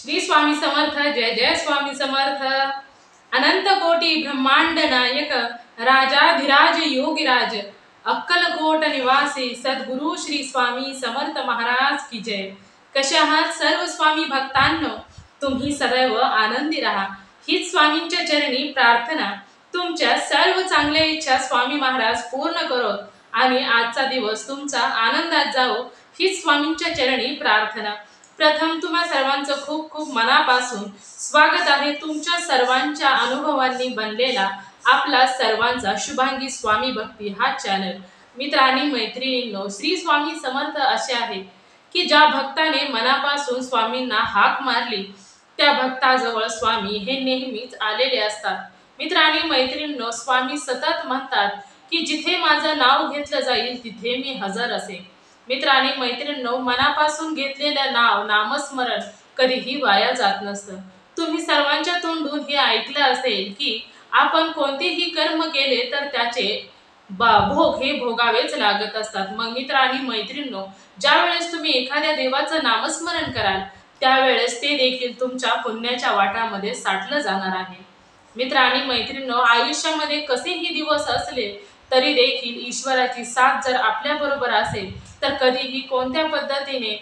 श्री स्वामी समर्थ। जय जय स्वामी समर्थ। अनंत कोटी ब्रह्मांड नायक राजाधिराज योगीराज अक्कलकोट निवासी सद्गुरु श्री स्वामी समर्थ महाराज की जय। कसे आहात सर्व स्वामी भक्तांनो? तुम्ही सदैव आनंदी राहा हीच स्वामींच्या चरणी प्रार्थना। तुमच्या सर्व चांगल्या इच्छा स्वामी महाराज पूर्ण करोत आणि आजचा दिवस तुमचा आनंदात जावो हीच स्वामींच्या चरणी प्रार्थना। प्रथम तुम्हा सर्वांचं खूप खूप मनापासून स्वागत आहे तुमच्या सर्वांच्या अनुभवांनी बनलेला आपला सर्वांचा शुभांगी स्वामी भक्ती हा चॅनल। मित्रांनी मैत्रिणींनो, श्री स्वामी समर्थ असे आहे की ज्या भक्ताने मनापासून स्वामींना हाक मारली त्या भक्ताजवळ स्वामी हे नेहमीच आलेले असतात। मित्रांनी मैत्रिणींनो, स्वामी सतत म्हणतात की जिथे माझं नाव घेतलं जाईल तिथे मी हजर असेन। मित्रांनी मैत्रिणींनो, मनापासून घेतलेलं नाव नामस्मरण कधीही वाया जात नसतं। तुम्ही सर्वांच्या तोंडून हे ऐकलं असेल की आपण कोणतेही कर्म केले तर त्याचे भोग हे भोगावेच लागत असतात। मग मित्रांनी मैत्रिणींनो, ज्या वेळेस तुम्ही एखाद्या देवाचं नामस्मरण कराल त्यावेळेस ते देखील तुमच्या पुण्याच्या वाटामध्ये साठलं जाणार आहे। मित्रांनी मैत्रिणींनो, आयुष्यामध्ये कसेही दिवस असले तरी देखील ईश्वराची साथ जर आपल्या बरोबर असेल तर कधीही कोणत्या पद्धतीने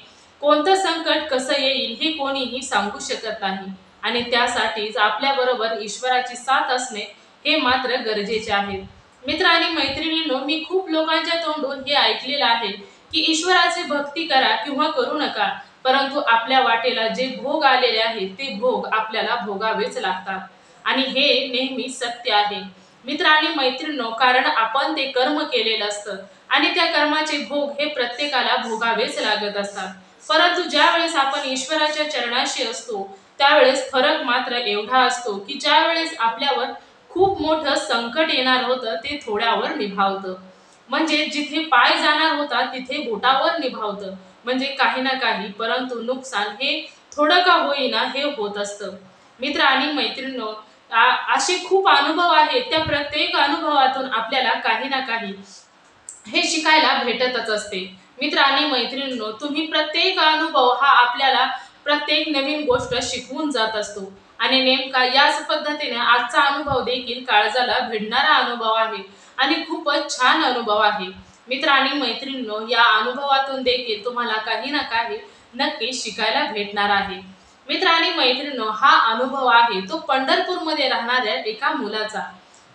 कोणतं संकट कसं येईल हे कोणीही सांगू शकत नाही आणि त्यासाठीच आपल्या बरोबर ईश्वराची साथ असणे हे मात्र गरजेचे आहे। मित्रांनी मैत्रिणींनो, मी खूप लोकांच्या तोंडून हे ऐकलेलं आहे की ईश्वराची भक्ती करा किंवा करू नका, परंतु आपल्या वाटेला जे भोग आलेले आहेत ते भोग आपल्याला भोगावेच लागतात आणि हे नेहमी सत्य आहे। मित्रांनी मैत्रिणींनो, कारण आपण ते कर्म केलेलं असतं आणि त्या कर्माचे भोग हे प्रत्येकाला भोगावेच लागत असतात। परंतु ज्या वेळेस आपण ईश्वराच्या चरणाशी असतो त्यावेळेस फरक मात्र एवढा असतो की ज्या वेळेस आपल्यावर खूप मोठं संकट येणार होतं ते थोड्यावर निभावतं, म्हणजे जिथे पाय जाणार होता तिथे बोटावर निभावतं, म्हणजे काही ना काही परंतु नुकसान हे थोडं का होईना हे होत असतं। मित्रांनी मैत्रिणींनो, असे खूप अनुभव आहेत, त्या प्रत्येक अनुभवातून आपल्याला काही ना काही हे शिकायला भेटतच असते। मित्रांनी मैत्रिणींनो, तुम्ही प्रत्येक अनुभव हा आपल्याला प्रत्येक नवीन गोष्ट शिकवून जात असतो आणि नेमका याच पद्धतीने आजचा अनुभव देखील काळजाला भिडणारा अनुभव आहे आणि खूपच छान अनुभव आहे। मित्रांनी मैत्रिणींनो, या अनुभवातून देखील तुम्हाला काही ना काही नक्की शिकायला भेटणार आहे। मित्रांनी मैत्रिणींनो, हा अनुभव आहे तो पंढरपूरमध्ये राहणाऱ्या एका मुलाचा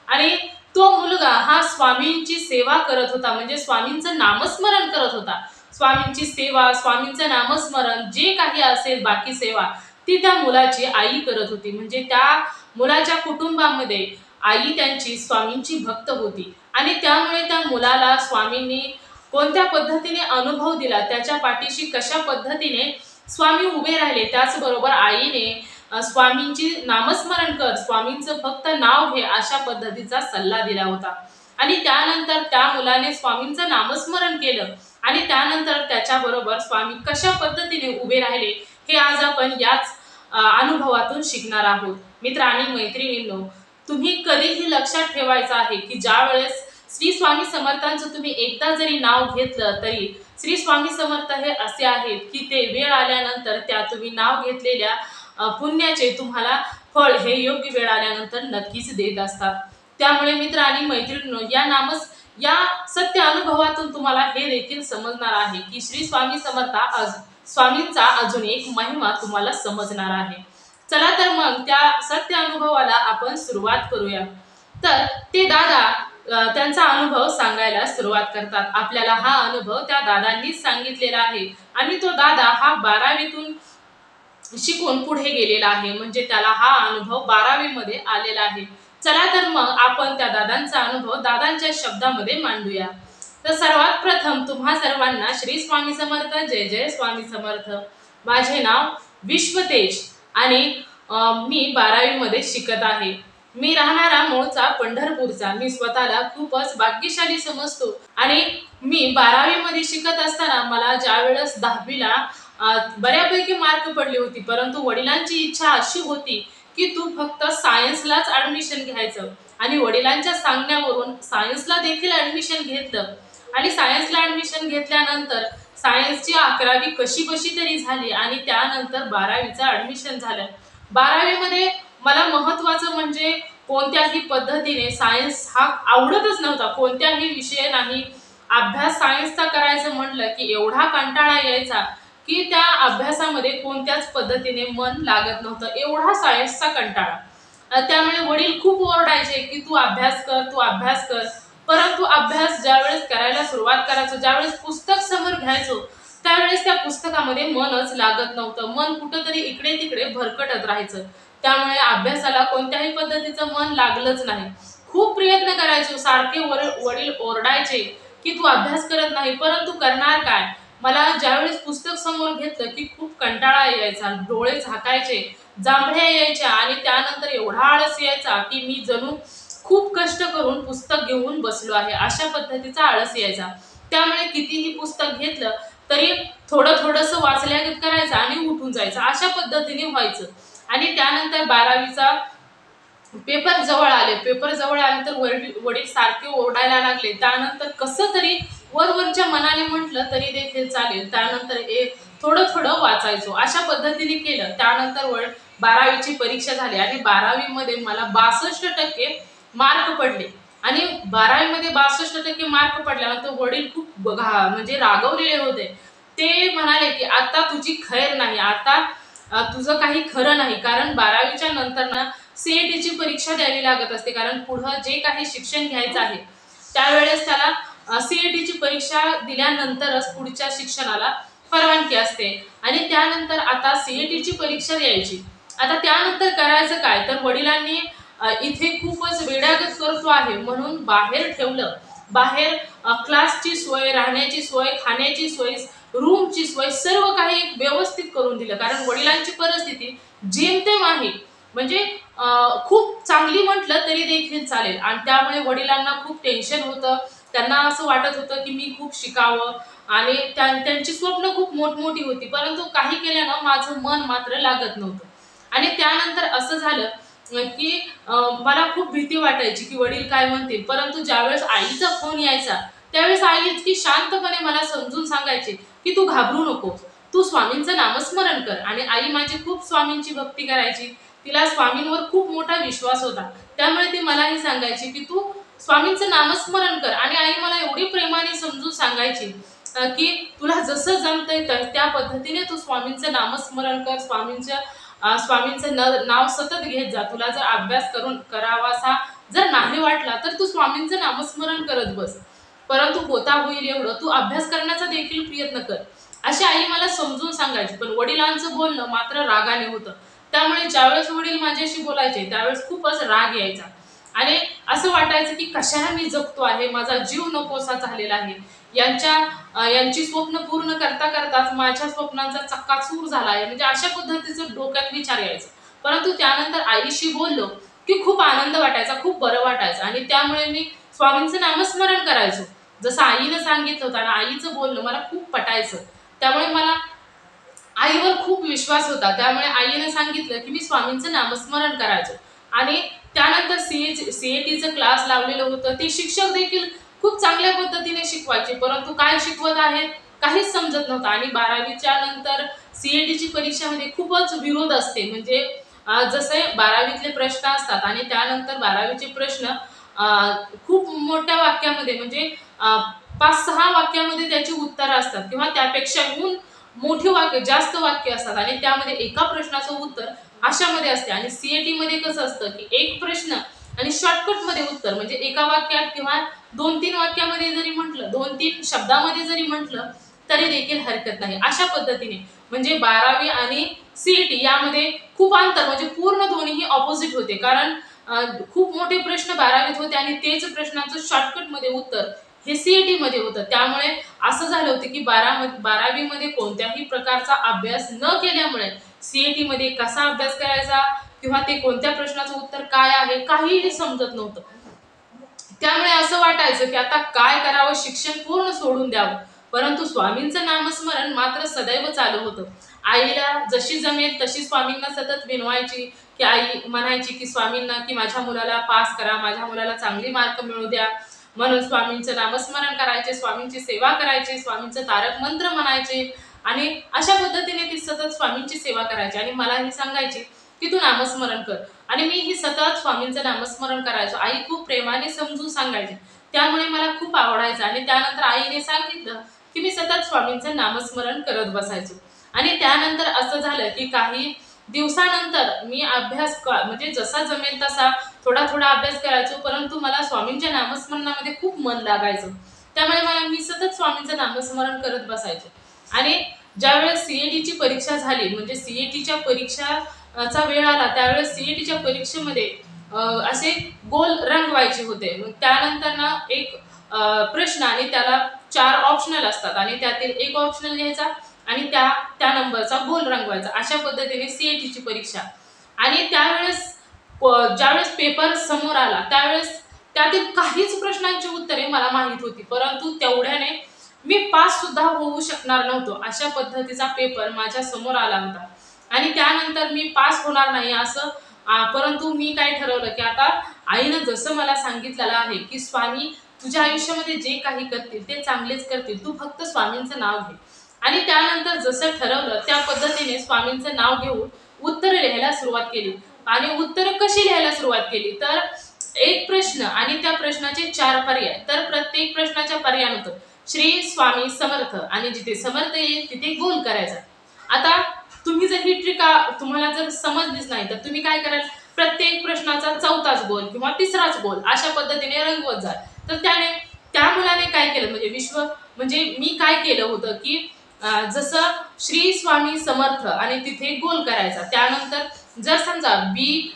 आणि तो मुलगा हा स्वामींची सेवा करत होता, म्हणजे स्वामींचं नामस्मरण करत होता। स्वामींची सेवा, स्वामींचं नामस्मरण जे काही असेल बाकी सेवा ती त्या मुलाची आई करत होती, म्हणजे त्या मुलाच्या कुटुंबामध्ये आई त्यांची स्वामींची भक्त होती आणि त्यामुळे त्या मुलाला स्वामींनी कोणत्या पद्धतीने अनुभव दिला, त्याच्या पाठीशी कशा पद्धतीने स्वामी उभे राहिले, त्याचबरोबर आईने स्वामींची नामस्मरण कर, स्वामींचं फक्त नाव घे अशा पद्धतीचा सल्ला दिला होता आणि त्यानंतर त्या मुलाने स्वामींचं नामस्मरण केलं आणि त्यानंतर त्याच्याबरोबर स्वामी कशा पद्धतीने उभे राहिले हे आज आपण याच अनुभवातून शिकणार आहोत। मित्रांनी मैत्रिणींनो, तुम्ही कधीही लक्षात ठेवायचं आहे की ज्या वेळेस श्री स्वामी समर्थांचं तुम्ही एकदा जरी नाव घेतलं तरी श्री स्वामी समर्थ हे असे आहेत की ते वेळ आल्यानंतर त्या तुम्ही नाव घेतलेल्या पुण्याचे तुम्हाला फळ हे योग्य वेळ आल्यानंतर नक्कीच देत असतात। त्यामुळे मित्रांनी मैत्रिणींनो, या सत्य अनुभवातून तुम्हाला हे देखील समजणार आहे की श्री स्वामी समर्थ स्वामींचा अजून एक महिमा तुम्हाला समजणार आहे। चला तर मग त्या सत्य अनुभवाला आपण सुरुवात करूया। तर ते दादा त्यांचा अनुभव सांगायला सुरुवात करतात। आपल्याला हा अनुभव त्या दादांनीच सांगितलेला आहे आणि तो दादा हा 12वीतून शिकून पुढे गेलेला आहे, म्हणजे त्याला हा अनुभव 12वी मध्ये आलेला आहे। चला तर मग आपण त्या दादांचा अनुभव दादांच्या शब्दामध्ये मांडूया। तर सर्वात प्रथम तुम्हा सर्वांना श्री स्वामी समर्थ। जय जय स्वामी समर्थ। माझे नाव विश्वतेज आणि मी 12वी मध्ये शिकत आहे। मी राहणारा मूळचा पंढरपूरचा। मी स्वतःला खूपच भाग्यशाली समजतो आणि मी 12वी मध्ये शिकत असताना मला ज्या वेळेस 10वीला बऱ्यापैकी मार्क पडली होती, परंतु वडिलांची इच्छा अशी होती की तू फक्त सायन्सलाच ऍडमिशन घ्यायचं आणि वडिलांच्या सांगण्यावरून सायन्सला देखील ऍडमिशन घेतलं आणि सायन्सला ऍडमिशन घेतल्यानंतर सायन्सची 11वी कशी तरी झाली आणि त्यानंतर 12वीचं ॲडमिशन झालं. 12वीमध्ये मला महत्त्वाचं म्हणजे कोणत्याही पद्धतीने सायन्स हा आवडतच नव्हता. कोणत्याही विषय नाही. अभ्यास सायन्सचा करायचं म्हटलं की एवढा कंटाळा यायचा की त्या अभ्यासामध्ये कोणत्याच पद्धतीने मन लागत नव्हतं. एवढा सायन्सचा कंटाळा. त्यामुळे वडील खूप ओरडायचे की तू अभ्यास कर, तू अभ्यास कर. परंतु अभ्यास ज्यावेळेस करायला सुरुवात करायचो, ज्यावेळेस पुस्तक समोर घ्यायचो, त्यावेळेस त्या पुस्तकामध्ये मनच लागत नव्हतं. मन कुठंतरी इकडे तिकडे भरकटत राहायचं. त्यामुळे अभ्यासाला कोणत्याही पद्धतीचं मन लागलंच नाही. खूप प्रयत्न करायचो. सारखे वडील ओरडायचे की तू अभ्यास करत नाही, परंतु करणार काय? मला ज्यावेळेस पुस्तक समोर घेतलं की खूप कंटाळा यायचा, डोळे झाकायचे, जांभळ्या यायच्या आणि त्यानंतर एवढा आळस यायचा की मी जणू खूप कष्ट करून पुस्तक घेऊन बसलो आहे अशा पद्धतीचा आळस यायचा. त्यामुळे कितीही पुस्तक घेतलं तरी थोडंसं वाचल्यागत करायचं आणि उठून जायचं अशा पद्धतीने व्हायचं. आणि त्यानंतर 12वीचा पेपर जवळ आले. पेपर जवळ आल्यानंतर वडील सारखे ओरडायला लागले. त्यानंतर कसं तरी वरवरच्या मनाने म्हटलं तरी देखील चालेल. त्यानंतर थोडं वाचायचो. अशा पद्धतीने केलं. त्यानंतर 12वीची परीक्षा झाली आणि 12वीमध्ये मला 62% मार्क पडले. आणि 12वीमध्ये 62% मार्क पडल्यानंतर वडील खूप म्हणजे रागवलेले होते. ते म्हणाले की आता तुझी खैर नाही, आता तुझं काही खरं नाही. कारण 12वीच्या नंतर ना सीईटीची परीक्षा द्यावी लागत असते. कारण पुढं जे काही शिक्षण घ्यायचं आहे त्यावेळेस त्याला सीईटीची परीक्षा दिल्यानंतरच पुढच्या शिक्षणाला परवानगी असते. आणि त्यानंतर आता सीईटीची परीक्षा द्यायची. आता त्यानंतर करायचं काय? तर वडिलांनी इथे खूपच वेड्यागत करतो आहे म्हणून बाहेर ठेवलं. बाहेर क्लासची सोय, राहण्याची सोय, खाण्याची सोय, रूमची सोय सर्व काही व्यवस्थित करून दिलं. कारण वडिलांची परिस्थिती जेमतेम आहे. म्हणजे खूप चांगली म्हटलं तरी देखील चालेल. आणि त्यामुळे वडिलांना खूप टेन्शन होतं. त्यांना असं वाटत होतं की मी खूप शिकावं आणि त्यांची स्वप्न खूप मोठमोठी होती. परंतु काही केल्यानं माझं मन मात्र लागत नव्हतं. आणि त्यानंतर असं झालं की मला खूप भीती वाटायची की वडील काय म्हणतील. परंतु ज्यावेळेस आईचा फोन यायचा त्यावेळेस आई इतकी शांतपणे मला समजून सांगायची की तू घाबरू नको, तू स्वामींचं नामस्मरण कर. आणि आई माझी खूप स्वामींची भक्ती करायची. तिला स्वामींवर खूप मोठा विश्वास होता. त्यामुळे ती मलाही सांगायची की तू स्वामींचं नामस्मरण कर. आणि आई मला एवढी प्रेमाने समजून सांगायची की तुला जसं जमतंय त्या पद्धतीने तू स्वामींचं नामस्मरण कर, स्वामींचं नाव सतत घेत जा. तुला जर अभ्यास करावासा जर नाही वाटला तर तू स्वामींचं नामस्मरण करत बस. परंतु होता होईल एवढं तू अभ्यास करण्याचा देखील प्रयत्न कर, अशी आई मला समजून सांगायची. पण वडिलांचं बोलणं मात्र रागाने होतं. त्यामुळे ज्यावेळेस वडील माझ्याशी बोलायचे त्यावेळेस खूपच राग यायचा आणि असं वाटायचं की कशाला मी जगतो आहे, माझा जीव नकोसा झालेला आहे. यांची स्वप्न पूर्ण करता करताच माझ्या स्वप्नांचा चक्काचूर झाला आहे. म्हणजे अशा पद्धतीचं डोक्यात विचार यायचं. परंतु त्यानंतर आईशी बोललो की खूप आनंद वाटायचा, खूप बरं वाटायचं. आणि त्यामुळे मी स्वामींचं नामस्मरण करायचो जसं आईनं सांगितलं होतं. आणि आईचं बोलणं मला खूप पटायचं. त्यामुळे मला आईवर खूप विश्वास होता. त्यामुळे आईने सांगितलं की मी स्वामींचं नामस्मरण करायचो. आणि त्यानंतर सीईटीचं क्लास लावलेलं होतं. ते शिक्षक देखील खूप चांगल्या पद्धतीने शिकवायचे. परंतु काय शिकवत आहेत काहीच समजत नव्हतं. आणि 12वीच्या नंतर सीईटीची परीक्षामध्ये खूपच विरोध असते. म्हणजे जसे 12वीतले प्रश्न असतात आणि त्यानंतर 12वीचे प्रश्न खूप मोठ्या वाक्यामध्ये म्हणजे 5-6 वाक्यामध्ये त्याची उत्तरं असतात किंवा त्यापेक्षाहून मोठी वाक्य जास्त वाक्य असतात. आणि त्यामध्ये एका प्रश्नाचं उत्तर अशामध्ये असते. आणि सीईटी मध्ये कसं असतं की एक प्रश्न आणि शॉर्टकट मध्ये उत्तर. म्हणजे एका वाक्यात किंवा 2-3 वाक्यामध्ये जरी म्हटलं, 2-3 शब्दामध्ये जरी म्हटलं तरी देखील हरकत नाही. अशा पद्धतीने म्हणजे 12वी आणि सीईटी यामध्ये खूप अंतर म्हणजे पूर्ण दोन्हीही ऑपोजिट होते. कारण खूप मोठे प्रश्न 12वीत होते आणि तेच प्रश्नाचं शॉर्टकट मध्ये उत्तर हे सीईटी मध्ये होतं. त्यामुळे असं झालं होतं की 12वी मध्ये कोणत्याही प्रकारचा अभ्यास न केल्यामुळे सीईटी मध्ये कसा अभ्यास करायचा किंवा ते कोणत्या प्रश्नाचं उत्तर काय आहे काहीही समजत नव्हतं. त्यामुळे असं वाटायचं की आता काय करावं, शिक्षण पूर्ण सोडून द्यावं. परंतु स्वामींचं नामस्मरण मात्र सदैव चालू होतं. आईला जशी जमेल तशी स्वामींना सतत विनवायची की आई म्हणायची की स्वामींना की माझ्या मुलाला पास करा, माझ्या मुलाला चांगली मार्क मिळू द्या. म्हणून स्वामींचं नामस्मरण करायचे, स्वामींची सेवा करायची, स्वामींचं तारक मंत्र म्हणायचे आणि अशा पद्धतीने ती सतत स्वामींची सेवा करायची आणि मला ही सांगायची की तू नामस्मरण कर आणि मी ही सतत स्वामींचं नामस्मरण करायचो। आई खूप प्रेमाने समजून सांगायची, त्यामुळे मला खूप आवडायचं आणि त्यानंतर आईने सांगितलं की मी सतत स्वामींचं नामस्मरण करत बसायचो आणि त्यानंतर असं झालं की काही दिवसानंतर मी अभ्यास म्हणजे जसा जमेल तसा थोडा थोडा अभ्यास करायचो, परंतु मला स्वामींच्या नामस्मरणामध्ये खूप मन लागायचं, त्यामुळे मला मी सतत स्वामींचं नामस्मरण करत बसायचो। आणि ज्यावेळेस सीईटीची परीक्षा झाली म्हणजे सीईटीच्या परीक्षाचा वेळ आला त्यावेळेस सीईटीच्या परीक्षेमध्ये असे गोल रंगवायचे होते। त्यानंतर ना एक प्रश्न आणि त्याला 4 ऑप्शनल असतात आणि त्यातील एक ऑप्शनल घ्यायचा आणि त्या नंबरचा गोल रंगवायचा, अशा पद्धतीने सीईटीची परीक्षा। आणि त्यावेळेस ज्यावेळेस पेपर समोर आला त्यावेळेस त्यातील काहीच प्रश्नांची उत्तरे मला माहित होती, परंतु तेवढ्याने मी पास सुद्धा होऊ शकणार नव्हतो, अशा पद्धतीचा पेपर माझ्या समोर आला होता। आणि त्यानंतर मी पास होणार नाही असं परंतु मी काय ठरवलं की आता आईनं जसं मला सांगितलेलं आहे की स्वामी तुझ्या आयुष्यामध्ये जे काही करतील ते चांगलेच करतील, तू फक्त स्वामींचं नाव घे। आणि त्यानंतर जसं ठरवलं त्या पद्धतीने स्वामींचं नाव घेऊन उत्तर लिहायला सुरुवात केली। आणि उत्तर कशी लिहायला सुरुवात केली तर एक प्रश्न आणि त्या प्रश्नाचे 4 पर्याय, तर प्रत्येक प्रश्नाच्या पर्यायानंतर श्री स्वामी समर्थ आणि जिथे समर्थ येईल तिथे गोल करायचा। आता तुम्ही जर ही ट्रिक तुम्हाला जर समजलीच नाही तर तुम्ही काय कराल, प्रत्येक प्रश्नाचा 4थाच गोल किंवा 3राच गोल अशा पद्धतीने रंगवत जा। तर त्या मुलाने काय केलं म्हणजे मी काय केलं होतं की जसं श्री स्वामी समर्थ आणि तिथे गोल करायचा, त्यानंतर जर समजा बी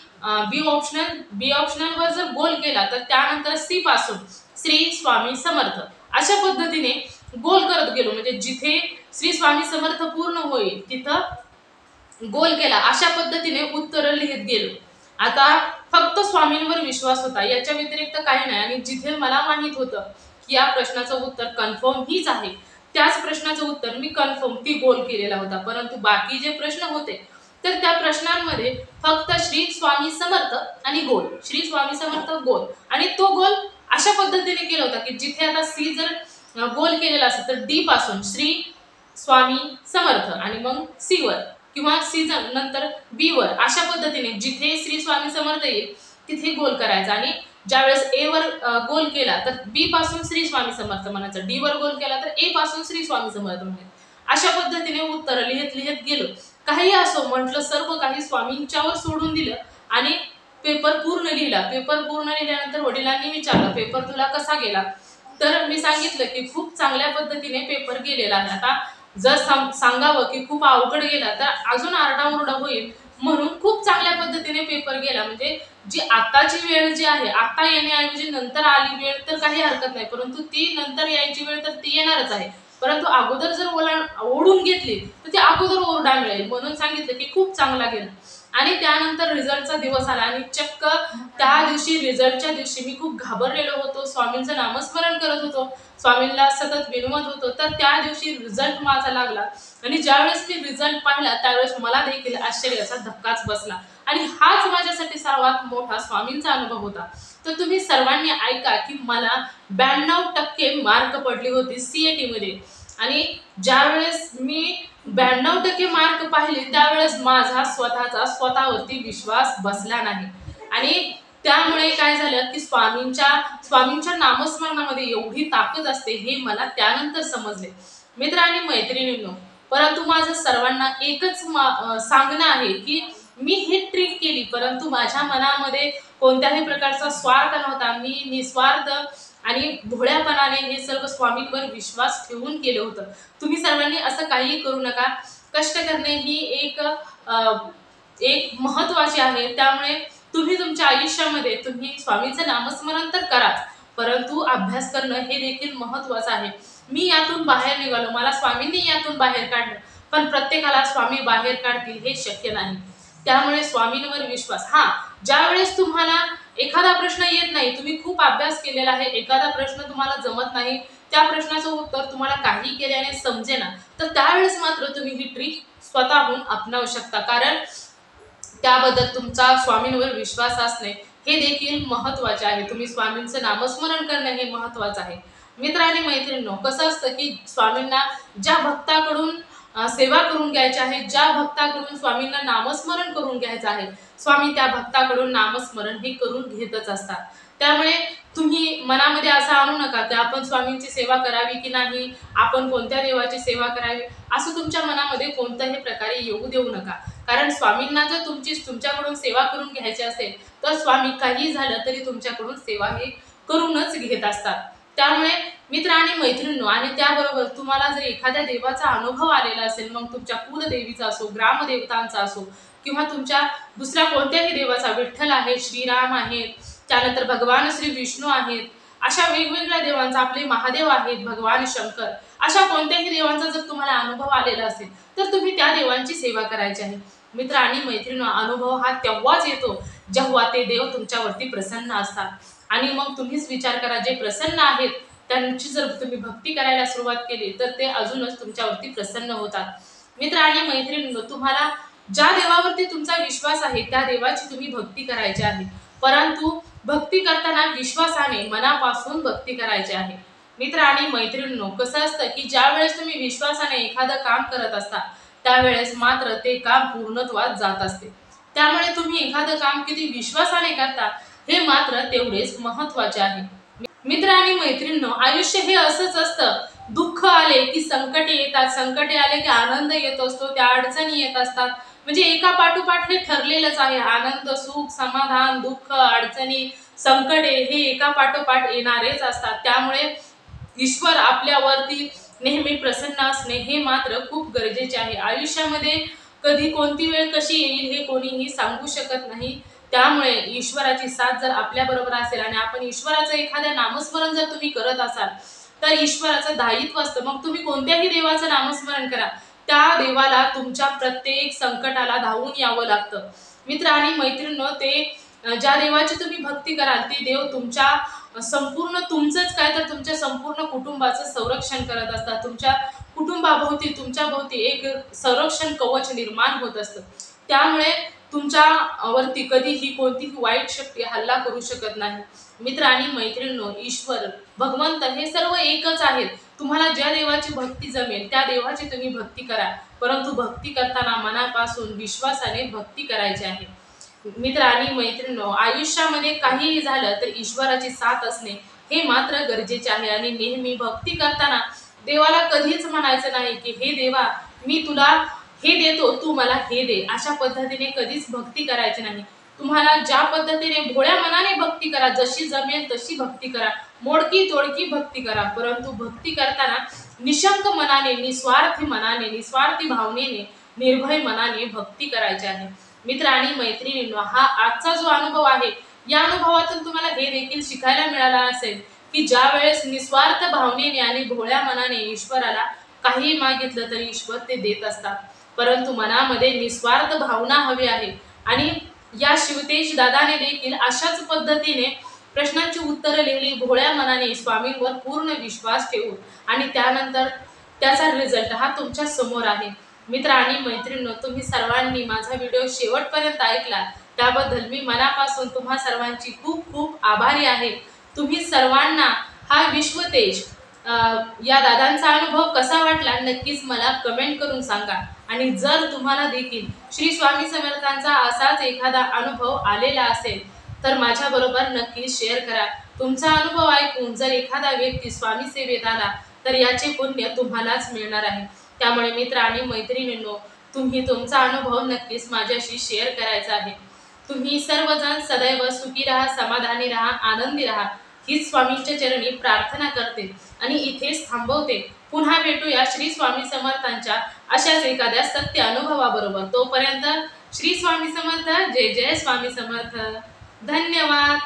ऑप्शनल वर जर गोल केला तर त्यानंतर सी पासून श्री स्वामी समर्थ अशा पद्धतीने गोल करत गेलो, म्हणजे जिथे श्री स्वामी समर्थ पूर्ण होईल तिथं गोल केला, अशा पद्धतीने उत्तर लिहित गेलो। आता फक्त स्वामींवर विश्वास होता, याच्या व्यतिरिक्त काही नाही। आणि जिथे मला माहित होतं की या प्रश्नाचं उत्तर कन्फर्म हीच आहे, त्याच प्रश्नाचं उत्तर मी कन्फर्म ती गोल केलेला होता, परंतु बाकी जे प्रश्न होते तर त्या प्रश्नांमध्ये फक्त श्री स्वामी समर्थ आणि गोल, श्री स्वामी समर्थ गोल, आणि तो गोल अशा पद्धतीने केला होता की जिथे आता सी जर गोल केलेला असेल तर डी पासून श्री स्वामी समर्थ आणि मग सी वर किंवा सी नंतर बी वर अशा पद्धतीने जिथे श्री स्वामी समर्थ येईल तिथे गोल करायचा। आणि ज्यावेळेस ए वर गोल केला तर बी पासून श्री स्वामी समर्थ म्हणायचं, डी वर गोल केला तर ए पासून श्री स्वामी समर्थ म्हणायचं, अशा पद्धतीने उत्तर लिहित लिहित गेलो। काही असो म्हटलं, सर्व काही स्वामींच्यावर सोडून दिलं आणि पेपर पूर्ण लिहिला। पेपर पूर्ण लिहिल्यानंतर वडिलांनी विचारलं पेपर तुला कसा गेला, तर मी सांगितलं की खूप चांगल्या पद्धतीने पेपर गेलेला आहे। आता जर सांगावं की खूप अवघड गेला तर अजून आरडाओरडा होईल, म्हणून खूप चांगल्या पद्धतीने पेपर गेला। म्हणजे जी आताची वेळ जी आहे, आता येण्याऐवजी नंतर आली वेळ तर काही हरकत नाही, परंतु ती नंतर यायची वेळ तर ती येणारच आहे, परंतु अगोदर जर ओढून घेतली तर ती अगोदर ओरडा मिळेल, म्हणून सांगितलं की खूप चांगला गेला। आणि त्यानंतर रिझल्टचा दिवस आला आणि चक्क त्या दिवशी रिझल्टच्या दिवशी मी खूप घाबरलेलो होतो, स्वामींचं नामस्मरण करत होतो, स्वामींना सतत विनवत होतो। तर त्या दिवशी रिझल्ट माझा लागला आणि ज्यावेळेस मी रिझल्ट पाहिला त्यावेळेस मला देखील आश्चर्याचा धक्काच बसला आणि हाच माझ्यासाठी सर्वात मोठा स्वामींचा अनुभव होता। तर तुम्ही सर्वांनी ऐका की मला 92% मार्क पडले होते सीईटी मध्ये आणि ज्यावेळेस मी 92% मार्क पाहिले त्यावेळेस माझा स्वतःवरती विश्वास बसला नाही। आणि त्यामुळे काय झालं की स्वामींच्या नामस्मरणामध्ये एवढी ताकद असते हे मला त्यानंतर समजले। मित्र आणि मैत्रिणींनो, परंतु माझं सर्वांना एकच सांगणं आहे की मी ही ट्रिक केली, परंतु माझ्या मनामध्ये कोणत्याही प्रकारचा स्वार्थ नव्हता, मी निस्वार्थ आणि भोळ्यापणाने हे सर्व स्वामींवर विश्वास ठेवून केलं होतं। तुम्ही सर्वांनी असं काहीही करू नका, कष्ट करणे ही एक महत्त्वाची आहे, त्यामुळे तुम्ही तुमच्या आयुष्यामध्ये तुम्ही स्वामींचं नामस्मरण तर कराच, परंतु अभ्यास करणं हे देखील महत्त्वाचं आहे। मी यातून बाहेर निघालो, मला स्वामींनी यातून बाहेर काढलं, पण प्रत्येकाला स्वामी बाहेर काढतील हे शक्य नाही, त्यामुळे स्वामींवर विश्वास। ज्यावेळेस तुम्हाला एखादा प्रश्न येत नाही, तुम्ही खूप अभ्यास केलेला आहे, एखादा प्रश्न तुम्हाला जमत नाही, त्या प्रश्नाचं उत्तर तुम्हाला काही केल्याने समजेना, तर त्यावेळेस मात्र तुम्ही ही ट्रिक स्वतःहून अपनावू शकता, कारण त्याबद्दल तुमचा स्वामींवर विश्वास असणे हे देखील महत्त्वाचे आहे. तुम्ही स्वामींचं नामस्मरण करणं हे महत्त्वाचं आहे. मित्र आणि मैत्रिणींनो, कसं असतं की स्वामींना ज्या भक्ताकडून सेवा करून घ्यायची आहे, ज्या भक्ताकडून स्वामींना नामस्मरण करून घ्यायचं आहे, स्वामी त्या भक्ताकडून नामस्मरण हे करून घेतच असतात. त्यामुळे तुम्ही मनामध्ये असं आणू नका की आपण स्वामींची सेवा करावी की नाही, आपण कोणत्या देवाची सेवा करावी, असं तुमच्या मनामध्ये कोणत्याही प्रकारे येऊ देऊ नका. कारण स्वामींना जर तुमच्याकडून सेवा करून घ्यायची असेल तर स्वामी काही झालं तरी तुमच्याकडून सेवा हे करूनच घेत असतात. त्यामुळे मित्र आणि मैत्रिणींनो, आणि त्याबरोबर तुम्हाला जर एखाद्या देवाचा अनुभव आलेला असेल, मग तुमच्या कुलदेवीचा असो, ग्रामदेवतांचा असो, किंवा तुमच्या दुसऱ्या कोणत्याही देवाचा, विठ्ठल आहे, श्रीराम आहेत, त्यानंतर भगवान श्री विष्णू आहेत, अशा वेगवेगळ्या देवांचा, आपले महादेव आहेत, भगवान शंकर, अशा कोणत्याही देवांचा जर तुम्हाला अनुभव आलेला असेल तर तुम्ही त्या देवांची सेवा करायची आहे. मित्र आणि मैत्रिणींनो, अनुभव हा तेव्हाच येतो जेव्हा ते देव तुमच्यावरती प्रसन्न असतात. आणि मग तुम्हीच विचार करा, जे प्रसन्न आहेत त्यांची जर तुम्ही भक्ती करायला सुरुवात केली तर ते अजूनच तुमच्यावरती प्रसन्न होतात. मित्र आणि मैत्रिणींनो, तुम्हाला ज्या देवावरती तुमचा विश्वास आहे त्या देवाची तुम्ही भक्ती करायची आहे, परंतु भक्ती करताना विश्वासाने, मनापासून भक्ती करायची आहे. मित्र आणि मैत्रिणींनो, कसं असतं की ज्या वेळेस तुम्ही विश्वासाने एखादं काम करत असता त्यावेळेस मात्र ते काम पूर्णत्वास जात असते. त्यामुळे तुम्ही एखादं काम किती विश्वासाने करता हे मात्र तेवढेच महत्त्वाचे आहे. मित्र आणि मैत्रिणींनो, आयुष्य हे असंच असतं. दुःख आले की संकटे येतात, संकटे आले की आनंद येत असतो, त्या अडचणी येत असतात. म्हणजे एका पाठोपाठ हे ठरलेलंच आहे. आनंद, सुख, समाधान, दुःख, अडचणी, संकटे हे एका पाठोपाठ येणारेच असतात. त्यामुळे ईश्वर आपल्यावरती नेहमी प्रसन्न असणे हे मात्र खूप गरजेचे आहे. आयुष्यामध्ये कधी कोणती वेळ कशी येईल हे कोणीही सांगू शकत नाही. त्यामुळे ईश्वराची साथ जर आपल्या बरोबर असेल आणि आपण ईश्वराचं एखाद्या नामस्मरण जर तुम्ही करत असाल तर ईश्वराचं दायित्व असतं. मग तुम्ही कोणत्याही देवाचं नामस्मरण करा, त्या देवाला तुमच्या प्रत्येक संकटाला धावून यावं लागतं. मित्र आणि मैत्रिणींनो, ते ज्या देवाची तुम्ही भक्ती कराल ते देव तुमच्या संपूर्ण, तुमचंच काय तर तुमच्या संपूर्ण कुटुंबाचं संरक्षण करत असतात. तुमच्या कुटुंबाभोवती, तुमच्या भोवती एक संरक्षण कवच निर्माण होत असतं. त्यामुळे तुमच्यावरती कधीही कोणतीही वाईट शक्ती हल्ला करू शकत नाही. मित्र आणि मैत्रिणींनो, ईश्वर, भगवंत हे सर्व एकच आहेत. तुम्हाला ज्या देवाची भक्ती जमेल त्या देवाची तुम्ही भक्ती करा, परंतु भक्ती करताना मनापासून विश्वासाने भक्ती करायची आहे. मित्र आणि मैत्रिणींनो, आयुष्यामध्ये काहीही झालं तर ईश्वराची साथ असणे हे मात्र गरजेचे आहे. आणि नेहमी भक्ती करताना देवाला कधीच म्हणायचं नाही की हे देवा, मी तुला हे देतो, तू मला हे दे, अशा पद्धतीने कधीच भक्ती करायची नाही. तुम्हाला ज्या पद्धतीने भोळ्या मनाने भक्ती करा, जशी जमेल तशी भक्ती करा, मोडकी तोडकी भक्ती करा, परंतु भक्ती करताना निशंक मनाने, निस्वार्थी मनाने, निस्वार्थी भावनेने, निर्भय मनाने भक्ती करायची आहे. मित्र आणि मैत्रिणींनो, हा आजचा जो अनुभव आहे या अनुभवातून तुम्हाला हे देखील शिकायला मिळाला असेल की ज्या वेळेस निस्वार्थ भावनेने आणि भोळ्या मनाने ईश्वराला काही मागितलं तरी ईश्वर ते देत असतात, परंतु मनामध्ये निस्वार्थ भावना हवी आहे. आणि या शिवतेज दादाने देखील अशाच पद्धतीने प्रश्नांची उत्तरं लिहिली, भोळ्या मनाने स्वामींवर पूर्ण विश्वास ठेवून, आणि त्यानंतर त्याचा रिझल्ट हा तुमच्या समोर आहे. मित्र आणि मैत्रिणींनो, तुम्ही सर्वांनी माझा व्हिडिओ शेवटपर्यंत ऐकला त्याबद्दल मी मनापासून तुम्हा सर्वांची खूप खूप आभारी आहे. तुम्ही सर्वांना हा विश्वतेज या दादांचा अनुभव कसा वाटला नक्कीच मला कमेंट करून सांगा. आणि जर तुम्हाला देखील श्री स्वामी समर्थांचा असाच एखादा अनुभव आलेला असेल तर माझ्याबरोबर नक्की शेअर करा. तुमचा अनुभव ऐकून जर एखादा व्यक्ती स्वामी सेवेत आला तर याचे पुण्य तुम्हालाच मिळणार आहे. त्यामुळे मित्र आणि मैत्रिणींनो, तुम्ही तुमचा अनुभव नक्कीच माझ्याशी शेअर करायचा आहे. तुम्ही सर्वजण सदैव सुखी राहा, समाधानी राहा, आनंदी राहा, हीच स्वामींच्या चरणी प्रार्थना करते आणि इथेच थांबवते. पुन्हा भेटूया श्री स्वामी समर्थांच्या अशाच एखाद्या सत्य अनुभवाबरोबर. तोपर्यंत श्री स्वामी समर्थ. जय जय स्वामी समर्थ. धन्यवाद.